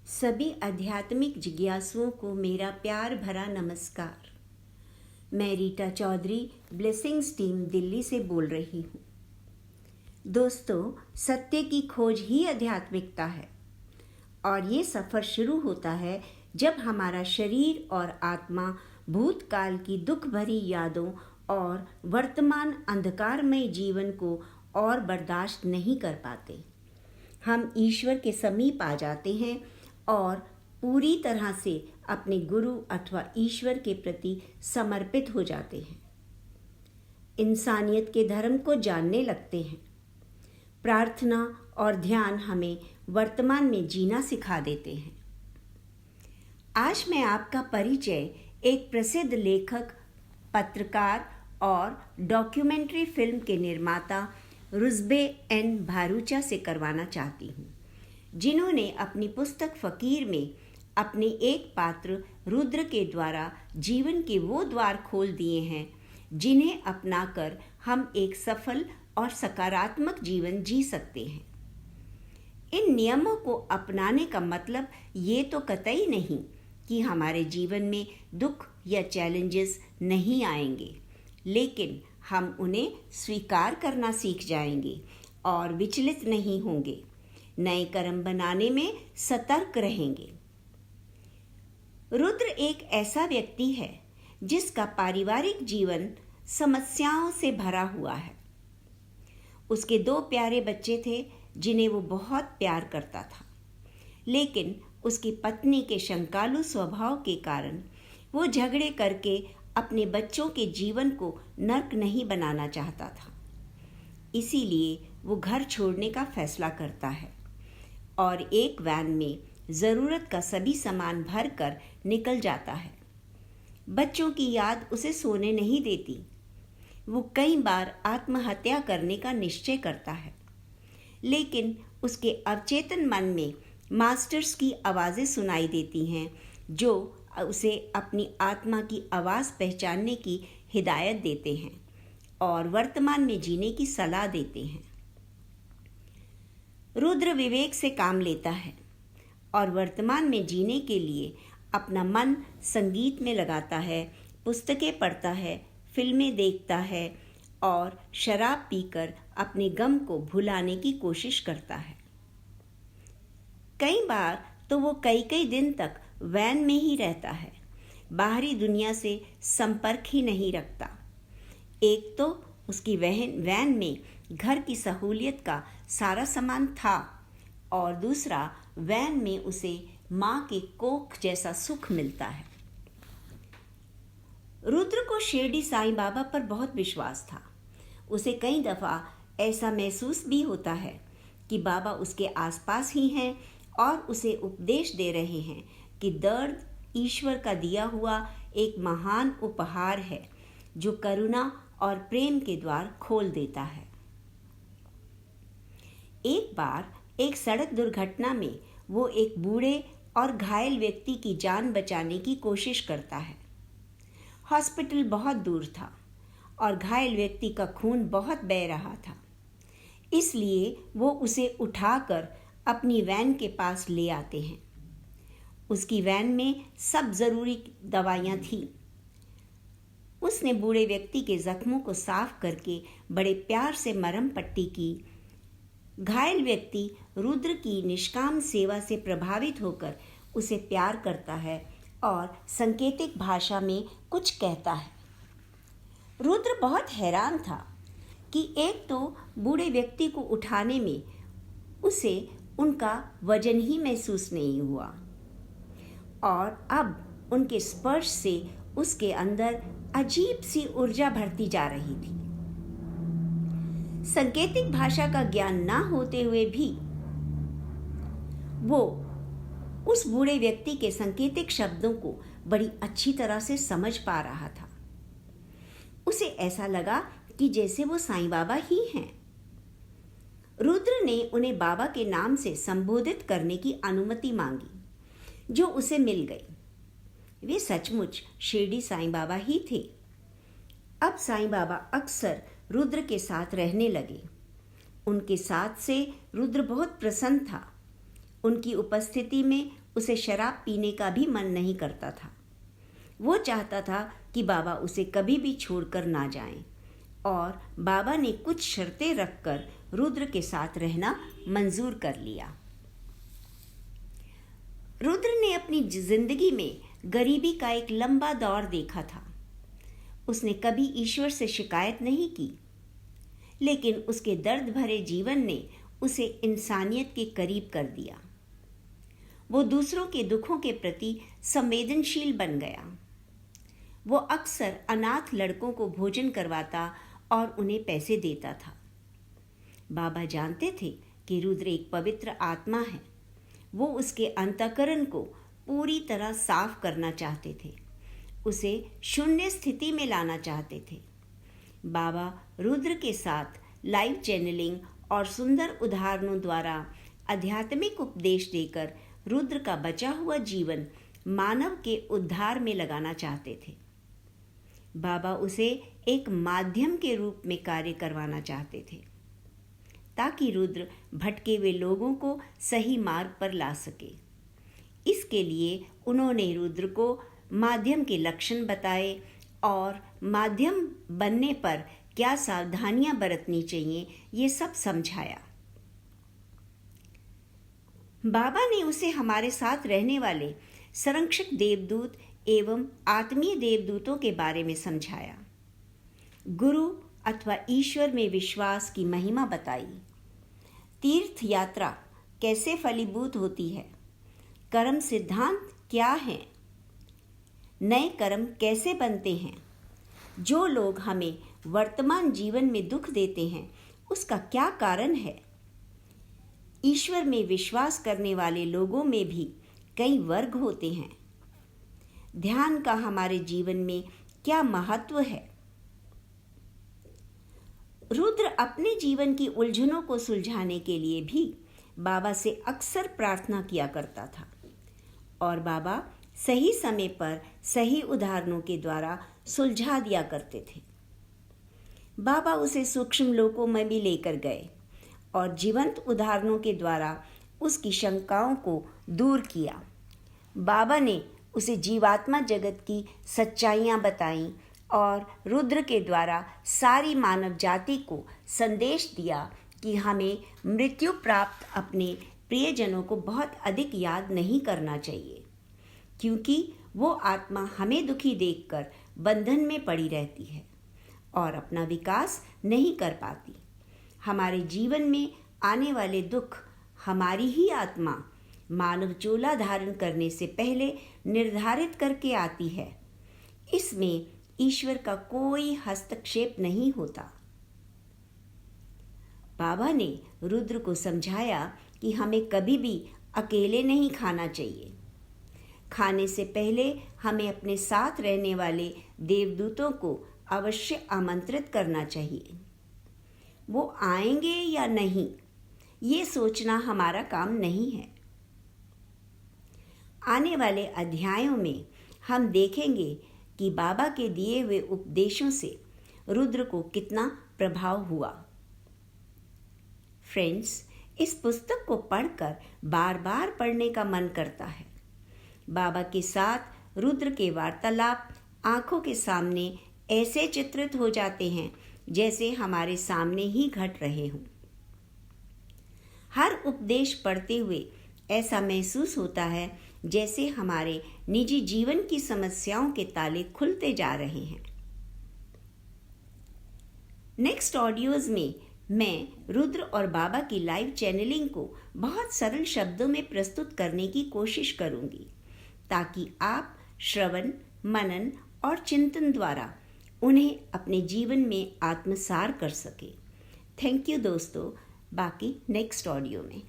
सभी आध्यात्मिक जिज्ञासुओं को मेरा प्यार भरा नमस्कार। मैं रीटा चौधरी ब्लेसिंग्स टीम दिल्ली से बोल रही हूँ। दोस्तों, सत्य की खोज ही आध्यात्मिकता है और ये सफ़र शुरू होता है जब हमारा शरीर और आत्मा भूतकाल की दुख भरी यादों और वर्तमान अंधकारमय जीवन को और बर्दाश्त नहीं कर पाते। हम ईश्वर के समीप आ जाते हैं और पूरी तरह से अपने गुरु अथवा ईश्वर के प्रति समर्पित हो जाते हैं। इंसानियत के धर्म को जानने लगते हैं। प्रार्थना और ध्यान हमें वर्तमान में जीना सिखा देते हैं। आज मैं आपका परिचय एक प्रसिद्ध लेखक, पत्रकार और डॉक्यूमेंट्री फिल्म के निर्माता रुज़्बे एन भारूचा से करवाना चाहती हूँ, जिन्होंने अपनी पुस्तक फ़कीर में अपने एक पात्र रुद्र के द्वारा जीवन के वो द्वार खोल दिए हैं जिन्हें अपनाकर हम एक सफल और सकारात्मक जीवन जी सकते हैं। इन नियमों को अपनाने का मतलब ये तो कतई नहीं कि हमारे जीवन में दुख या चैलेंजेस नहीं आएंगे, लेकिन हम उन्हें स्वीकार करना सीख जाएंगे और विचलित नहीं होंगे, नए कर्म बनाने में सतर्क रहेंगे। रुद्र एक ऐसा व्यक्ति है जिसका पारिवारिक जीवन समस्याओं से भरा हुआ है। उसके 2 प्यारे बच्चे थे जिन्हें वो बहुत प्यार करता था, लेकिन उसकी पत्नी के शंकालु स्वभाव के कारण वो झगड़े करके अपने बच्चों के जीवन को नर्क नहीं बनाना चाहता था। इसीलिए वो घर छोड़ने का फैसला करता है और एक वैन में ज़रूरत का सभी सामान भर कर निकल जाता है। बच्चों की याद उसे सोने नहीं देती। वो कई बार आत्महत्या करने का निश्चय करता है, लेकिन उसके अवचेतन मन में मास्टर्स की आवाज़ें सुनाई देती हैं जो उसे अपनी आत्मा की आवाज़ पहचानने की हिदायत देते हैं और वर्तमान में जीने की सलाह देते हैं। रुद्र विवेक से काम लेता है और वर्तमान में जीने के लिए अपना मन संगीत में लगाता है, पुस्तकें पढ़ता है, फिल्में देखता है और शराब पीकर अपने गम को भुलाने की कोशिश करता है। कई बार तो वो कई दिन तक वैन में ही रहता है, बाहरी दुनिया से संपर्क ही नहीं रखता। एक तो उसकी वैन में घर की सहूलियत का सारा सामान था और दूसरा वैन में उसे माँ के कोख जैसा सुख मिलता है। रुद्र को शिरडी साईं बाबा पर बहुत विश्वास था। उसे कई दफ़ा ऐसा महसूस भी होता है कि बाबा उसके आसपास ही हैं और उसे उपदेश दे रहे हैं कि दर्द ईश्वर का दिया हुआ एक महान उपहार है जो करुणा और प्रेम के द्वार खोल देता है। एक बार एक सड़क दुर्घटना में वो एक बूढ़े और घायल व्यक्ति की जान बचाने की कोशिश करता है। हॉस्पिटल बहुत दूर था और घायल व्यक्ति का खून बहुत बह रहा था, इसलिए वो उसे उठाकर अपनी वैन के पास ले आते हैं। उसकी वैन में सब ज़रूरी दवाइयाँ थीं। उसने बूढ़े व्यक्ति के ज़ख्मों को साफ करके बड़े प्यार से मरहम पट्टी की। घायल व्यक्ति रुद्र की निष्काम सेवा से प्रभावित होकर उसे प्यार करता है और सांकेतिक भाषा में कुछ कहता है। रुद्र बहुत हैरान था कि एक तो बूढ़े व्यक्ति को उठाने में उसे उनका वजन ही महसूस नहीं हुआ और अब उनके स्पर्श से उसके अंदर अजीब सी ऊर्जा भरती जा रही थी। सांकेतिक भाषा का ज्ञान ना होते हुए भी वो उस बूढ़े व्यक्ति के सांकेतिक शब्दों को बड़ी अच्छी तरह से समझ पा रहा था। उसे ऐसा लगा कि जैसे वो साईं बाबा ही हैं। रुद्र ने उन्हें बाबा के नाम से संबोधित करने की अनुमति मांगी, जो उसे मिल गई। वे सचमुच शिरडी साईं बाबा ही थे। अब साईं बाबा अक्सर रुद्र के साथ रहने लगे। उनके साथ से रुद्र बहुत प्रसन्न था। उनकी उपस्थिति में उसे शराब पीने का भी मन नहीं करता था। वो चाहता था कि बाबा उसे कभी भी छोड़कर ना जाएं, और बाबा ने कुछ शर्तें रखकर रुद्र के साथ रहना मंजूर कर लिया। रुद्र ने अपनी जिंदगी में गरीबी का एक लंबा दौर देखा था। उसने कभी ईश्वर से शिकायत नहीं की, लेकिन उसके दर्द भरे जीवन ने उसे इंसानियत के करीब कर दिया। वो दूसरों के दुखों के प्रति संवेदनशील बन गया। वो अक्सर अनाथ लड़कों को भोजन करवाता और उन्हें पैसे देता था। बाबा जानते थे कि रुद्र एक पवित्र आत्मा है। वो उसके अंतःकरण को पूरी तरह साफ करना चाहते थे, उसे शून्य स्थिति में लाना चाहते थे। बाबा रुद्र के साथ लाइव चैनलिंग और सुंदर उदाहरणों द्वारा आध्यात्मिक उपदेश देकर रुद्र का बचा हुआ जीवन मानव के उद्धार में लगाना चाहते थे। बाबा उसे एक माध्यम के रूप में कार्य करवाना चाहते थे, ताकि रुद्र भटके हुए लोगों को सही मार्ग पर ला सके। इसके लिए उन्होंने रुद्र को माध्यम के लक्षण बताए और माध्यम बनने पर क्या सावधानियां बरतनी चाहिए, ये सब समझाया। बाबा ने उसे हमारे साथ रहने वाले संरक्षक देवदूत एवं आत्मीय देवदूतों के बारे में समझाया। गुरु अथवा ईश्वर में विश्वास की महिमा बताई। तीर्थ यात्रा कैसे फलीभूत होती है, कर्म सिद्धांत क्या है, नए कर्म कैसे बनते हैं, जो लोग हमें वर्तमान जीवन में दुख देते हैं उसका क्या कारण है, ईश्वर में विश्वास करने वाले लोगों में भी कई वर्ग होते हैं, ध्यान का हमारे जीवन में क्या महत्व है। रुद्र अपने जीवन की उलझनों को सुलझाने के लिए भी बाबा से अक्सर प्रार्थना किया करता था, और बाबा सही समय पर सही उदाहरणों के द्वारा सुलझा दिया करते थे। बाबा उसे सूक्ष्म लोकों में भी लेकर गए और जीवंत उदाहरणों के द्वारा उसकी शंकाओं को दूर किया। बाबा ने उसे जीवात्मा जगत की सच्चाइयाँ बताईं और रुद्र के द्वारा सारी मानव जाति को संदेश दिया कि हमें मृत्यु प्राप्त अपने प्रियजनों को बहुत अधिक याद नहीं करना चाहिए, क्योंकि वो आत्मा हमें दुखी देखकर बंधन में पड़ी रहती है और अपना विकास नहीं कर पाती। हमारे जीवन में आने वाले दुख हमारी ही आत्मा मानव चोला धारण करने से पहले निर्धारित करके आती है। इसमें ईश्वर का कोई हस्तक्षेप नहीं होता। बाबा ने रुद्र को समझाया कि हमें कभी भी अकेले नहीं खाना चाहिए। खाने से पहले हमें अपने साथ रहने वाले देवदूतों को अवश्य आमंत्रित करना चाहिए। वो आएंगे या नहीं, ये सोचना हमारा काम नहीं है। आने वाले अध्यायों में हम देखेंगे कि बाबा के दिए हुए उपदेशों से रुद्र को कितना प्रभाव हुआ। फ्रेंड्स, इस पुस्तक को पढ़कर बार बार पढ़ने का मन करता है। बाबा के साथ रुद्र के वार्तालाप आंखों के सामने ऐसे चित्रित हो जाते हैं जैसे हमारे सामने ही घट रहे हों। हर उपदेश पढ़ते हुए ऐसा महसूस होता है जैसे हमारे निजी जीवन की समस्याओं के ताले खुलते जा रहे हैं। नेक्स्ट ऑडियोज में मैं रुद्र और बाबा की लाइव चैनलिंग को बहुत सरल शब्दों में प्रस्तुत करने की कोशिश करूंगी, ताकि आप श्रवण, मनन और चिंतन द्वारा उन्हें अपने जीवन में आत्मसार कर सके। थैंक यू दोस्तों, बाकी नेक्स्ट ऑडियो में।